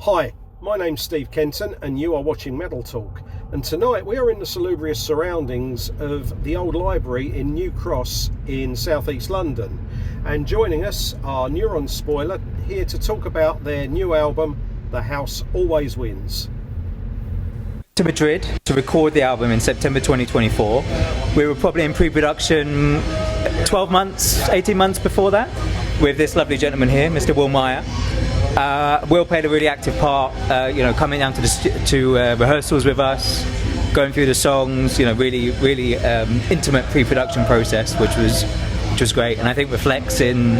Hi, my name's Steve Kenton and you are watching Metal Talk, and tonight we are in the salubrious surroundings of the old library in New Cross in southeast London, and joining us are Neuronspoiler, here to talk about their new album, The House Always Wins. To Madrid to record the album in September 2024. We were probably in pre-production 12 months, 18 months before that, with this lovely gentleman here, Mr. Will Meyer. Will played a really active part, coming down to rehearsals with us, going through the songs, really intimate pre-production process, which was great, and I think reflects in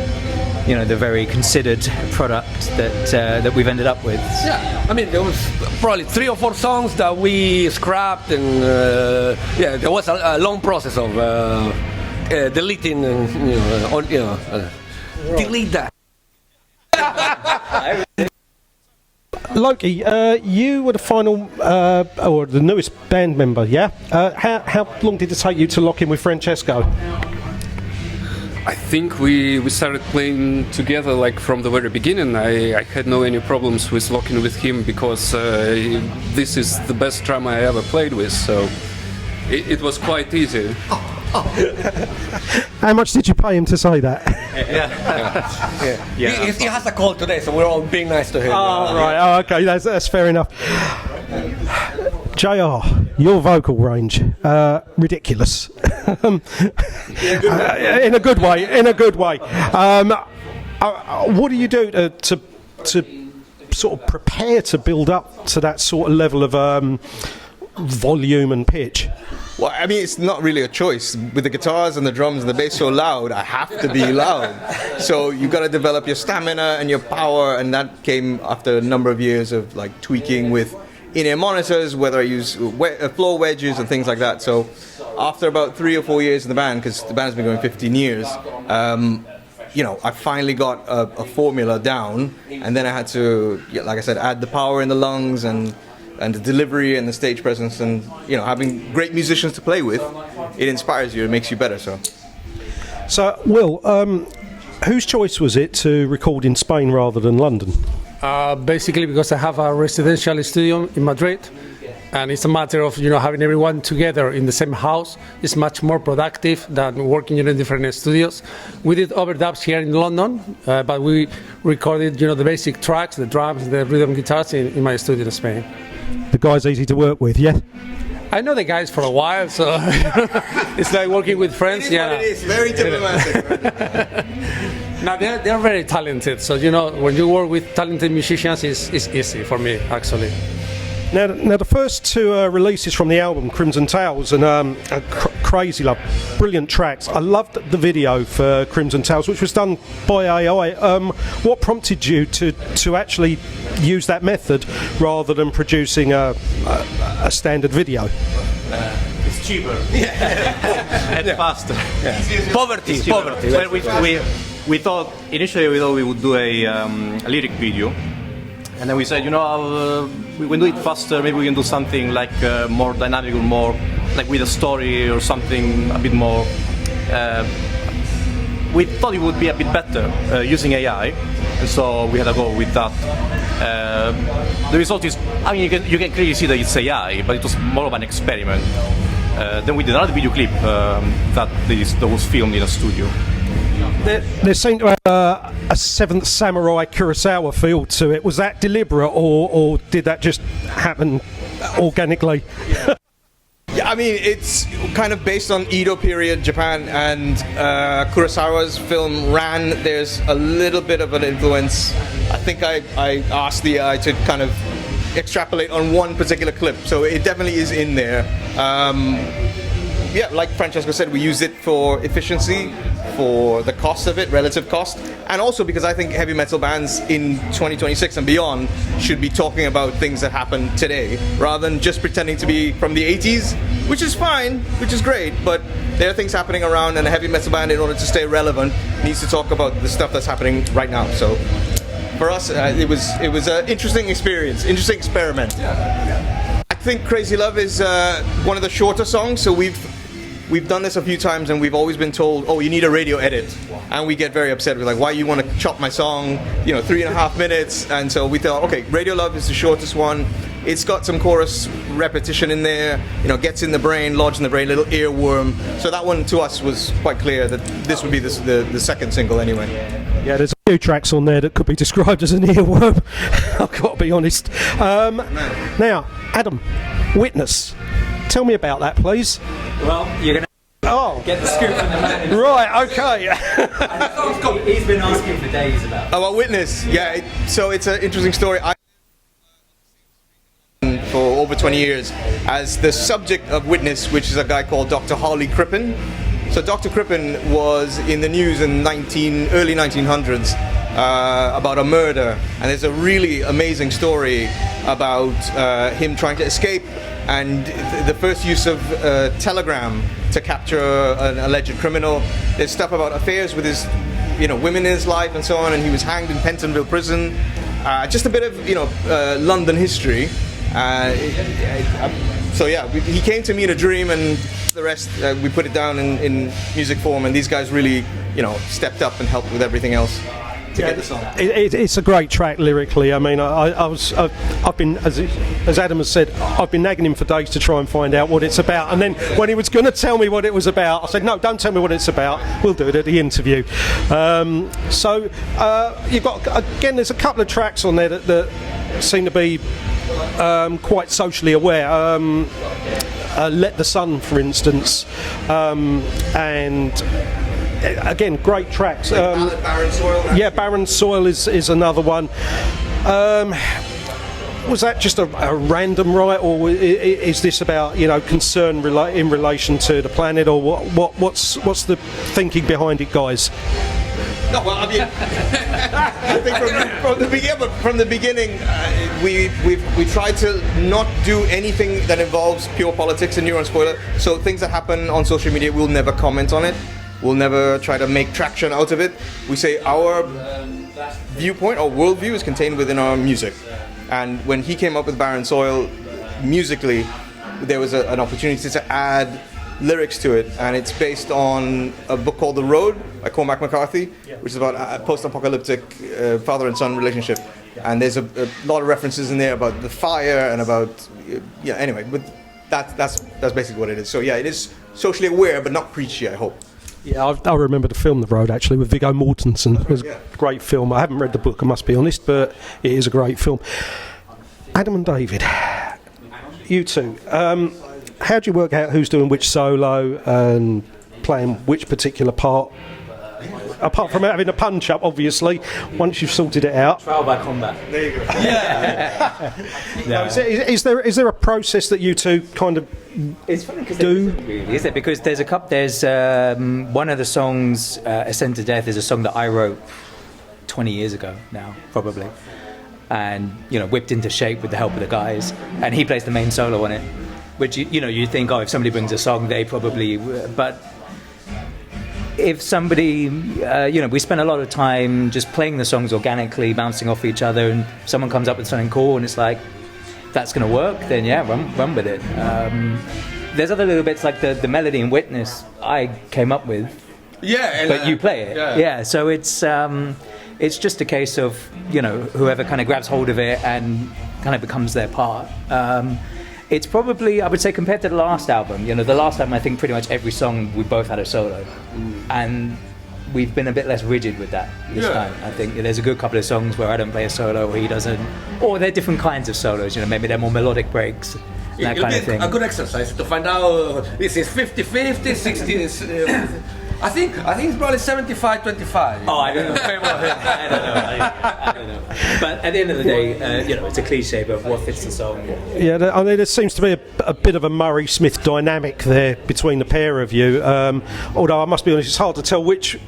the very considered product that we've ended up with. Yeah, I mean, there was probably 3 or 4 songs that we scrapped, and there was a long process of deleting and delete that. Loki, you were the final, or the newest band member, yeah? How long did it take you to lock in with Francesco? I think we started playing together like from the very beginning. I had no any problems with locking with him because this is the best drummer I ever played with, so it was quite easy. How much did you pay him to say that? Yeah. He has a call today, so we're all being nice to him. Oh, right. Oh, okay, that's fair enough. JR, your vocal range, ridiculous. In a good way. What do you do to sort of prepare to build up to that sort of level of volume and pitch? Well, I mean, it's not really a choice. With the guitars and the drums and the bass so loud, I have to be loud. So you've got to develop your stamina and your power, and that came after a number of years of like tweaking with in-ear monitors, whether I use floor wedges and things like that. So after about 3 or 4 years in the band, because the band's been going 15 years, I finally got a formula down, and then I had to, like I said, add the power in the lungs and the delivery and the stage presence, and having great musicians to play with, it inspires you, it makes you better. So Will, whose choice was it to record in Spain rather than London? Basically because I have a residential studio in Madrid, and it's a matter of having everyone together in the same house. It's much more productive than working in different studios. We did overdubs here in London, but we recorded the basic tracks, the drums, the rhythm guitars in my studio in Spain. The guy's easy to work with, yeah? I know the guys for a while, so it's like working with friends. It is what it is, very diplomatic. Now they're very talented, so when you work with talented musicians, it's easy for me actually. Now the first 2 releases from the album, Crimson Tales and Crazy Love, brilliant tracks. I loved the video for Crimson Tales, which was done by AI. What prompted you to actually use that method rather than producing a standard video? It's cheaper and faster. Yeah. Poverty. Well, we thought initially we would do a lyric video, and then we said, we can do it faster. Maybe we can do something like more dynamic or more like with a story or something a bit more. We thought it would be a bit better using AI, and so we had to go with that. The result is, you can clearly see that it's AI, but it was more of an experiment. Then we did another video clip that was filmed in a studio. There seemed to have a Seventh Samurai Kurosawa feel to it. Was that deliberate, or did that just happen organically? Yeah, I mean, it's kind of based on Edo period Japan, and Kurosawa's film Ran. There's a little bit of an influence. I think I asked the AI to kind of extrapolate on one particular clip, so it definitely is in there. Like Francesco said, we use it for efficiency, for the cost of it, relative cost, and also because I think heavy metal bands in 2026 and beyond should be talking about things that happen today, rather than just pretending to be from the 80s, which is fine, which is great, but there are things happening around, and a heavy metal band, in order to stay relevant, needs to talk about the stuff that's happening right now. So for us, it was an interesting experience, interesting experiment. I think Crazy Love is one of the shorter songs, so we've we've done this a few times, and we've always been told, oh, you need a radio edit, and we get very upset. We're like, why you want to chop my song, 3.5 minutes? And so we thought, okay, Radio Love is the shortest one. It's got some chorus repetition in there, gets in the brain, lodged in the brain, little earworm. So that one to us was quite clear that this would be the second single anyway. Yeah, there's a few tracks on there that could be described as an earworm. I've got to be honest. Now, Adam, Witness. Tell me about that, please. Well, you're going to get the scoop from the man. Right, okay. He's been asking for days about. About Witness, yeah. So it's an interesting story. For over 20 years as the subject of Witness, which is a guy called Dr. Harley Crippen. So Dr. Crippen was in the news in early 1900s about a murder, and there's a really amazing story about him trying to escape and the first use of telegram to capture an alleged criminal. There's stuff about affairs with his women in his life and so on, and he was hanged in Pentonville prison. Just a bit of London history. So yeah, he came to me in a dream, and the rest we put it down in music form, and these guys really stepped up and helped with everything else to get the song. It's a great track lyrically. I mean, I've been, as Adam has said, I've been nagging him for days to try and find out what it's about, and then when he was going to tell me what it was about, I said, no, don't tell me what it's about, we'll do it at the interview. So you've got, again, there's a couple of tracks on there that seem to be quite socially aware. Let the Sun, for instance, and again, great tracks. Barren Soil. Yeah, Barren Soil is another one. Was that just a random write, or is this about concern in relation to the planet, or what's the thinking behind it, guys? No, well, I mean, I think from the beginning, we tried to not do anything that involves pure politics in Neuronspoiler. So things that happen on social media, we'll never comment on it. We'll never try to make traction out of it. We say our viewpoint or worldview is contained within our music. And when he came up with Barren Soil, musically, there was an opportunity to add lyrics to it, and it's based on a book called The Road by Cormac McCarthy, which is about a post-apocalyptic father and son relationship. And there's a lot of references in there about the fire and about anyway. But that's basically what it is. So yeah, it is socially aware, but not preachy, I hope. Yeah, I remember the film The Road actually with Viggo Mortensen. It was a great film. I haven't read the book, I must be honest, but it is a great film. Adam and David, you two. How do you work out who's doing which solo and playing which particular part? Apart from having a punch up, obviously, once you've sorted it out. Trial by combat. There you go. Yeah. No. Is there a process that you two kind of It's funny because do? Really, is it? Because there's one of the songs, Ascend to Death, is a song that I wrote 20 years ago now, probably, and whipped into shape with the help of the guys, and he plays the main solo on it. Which you think, if somebody brings a song, they probably. But if somebody, we spend a lot of time just playing the songs organically, bouncing off each other, and someone comes up with something cool, and it's like, that's going to work. Then yeah, run with it. There's other little bits like the melody in Witness I came up with. Yeah, but you play it. Yeah. So it's just a case of whoever kind of grabs hold of it and kind of becomes their part. It's probably, I would say, compared to the last album, the last album, I think pretty much every song we both had a solo. And we've been a bit less rigid with that this time. I think there's a good couple of songs where I don't play a solo or he doesn't. Or they're different kinds of solos, maybe they're more melodic breaks, that kind of thing. A good exercise to find out this is 50-50, 60. I think it's probably 75-25. Oh, I don't know. I don't know. But at the end of the day, it's a cliche, but what fits the song? Yeah, I mean, there seems to be a bit of a Murray Smith dynamic there between the pair of you. Although I must be honest, it's hard to tell which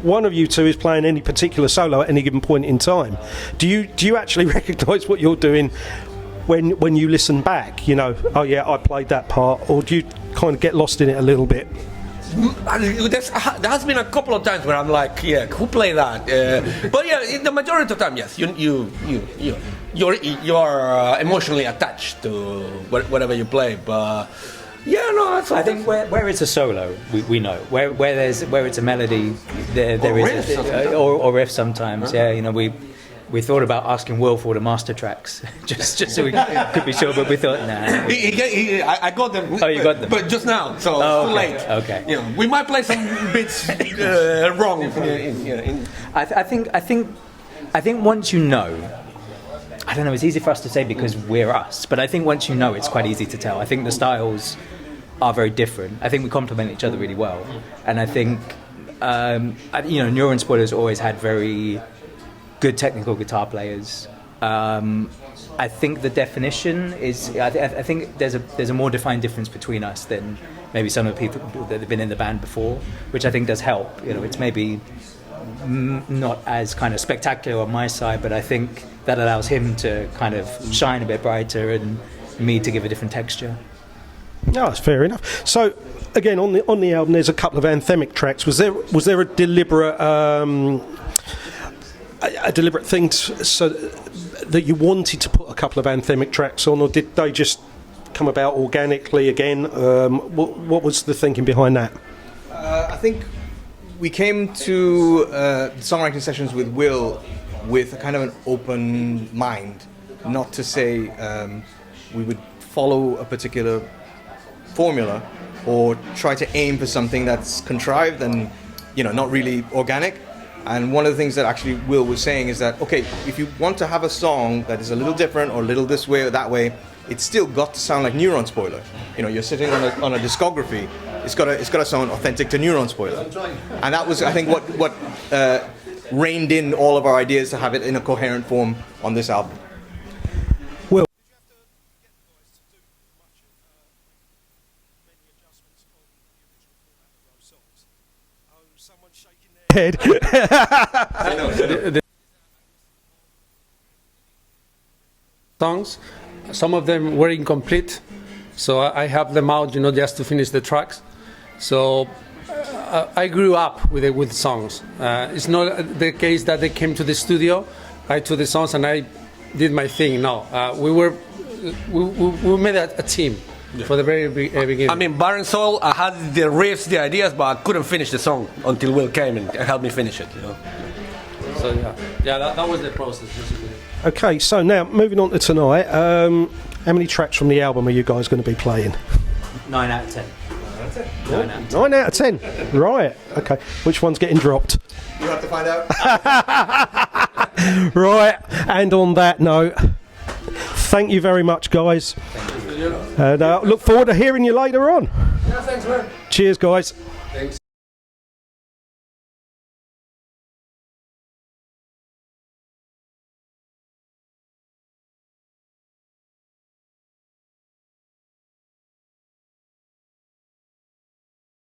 one of you two is playing any particular solo at any given point in time. Do you actually recognise what you're doing when you listen back? Oh yeah, I played that part, or do you kind of get lost in it a little bit? There has been a couple of times where I'm like, yeah, who played that? But yeah, the majority of the time, yes, you're emotionally attached to whatever you play. But Yeah, no, that's. I think where it's a solo, we know. Where it's a melody, there is or riff sometimes. Yeah, you know, we thought about asking Will for the master tracks, just so we could be sure, but we thought, nah. I got them. Oh, you got them? But just now, so it's too late. Okay. You know, we might play some bits wrong. I think once you know, I don't know, it's easy for us to say because we're us, but I think once you know, it's quite easy to tell. I think the styles are very different. I think we complement each other really well, and I think Neuronspoiler's always had very good technical guitar players. I think the definition is. I think there's a more defined difference between us than maybe some of the people that have been in the band before, which I think does help. You know, it's maybe not as kind of spectacular on my side, but I think that allows him to kind of shine a bit brighter and me to give a different texture. No, that's fair enough. So, again, on the album, there's a couple of anthemic tracks. Was there a deliberate thing so that you wanted to put a couple of anthemic tracks on, or did they just come about organically again? What was the thinking behind that? I think we came to the songwriting sessions with Will with a kind of an open mind, not to say we would follow a particular formula or try to aim for something that's contrived and, you know, not really organic. And one of the things that actually Will was saying is that, okay, if you want to have a song that is a little different or a little this way or that way, it's still got to sound like Neuronspoiler. You know, you're sitting on a discography. It's got to sound authentic to Neuronspoiler. And that was, I think, what reined in all of our ideas to have it in a coherent form on this album. Will, someone's shaking their head. Songs, some of them were incomplete, so I have them out, you know, just to finish the tracks. So I grew up with songs. It's not the case that they came to the studio, I took the songs and I did my thing. No, we made a team for the very beginning. I mean, Bar and Soul, I had the riffs, the ideas, but I couldn't finish the song until Will came and helped me finish it. You know. So that was the process. Basically. Okay, so now moving on to tonight. How many tracks from the album are you guys going to be playing? 9 out of 10. 9 out of 10. Right. Okay. Which one's getting dropped? You have to find out. Right. And on that note, thank you very much, guys. And look forward to hearing you later on. Yeah, thanks, man. Cheers, guys.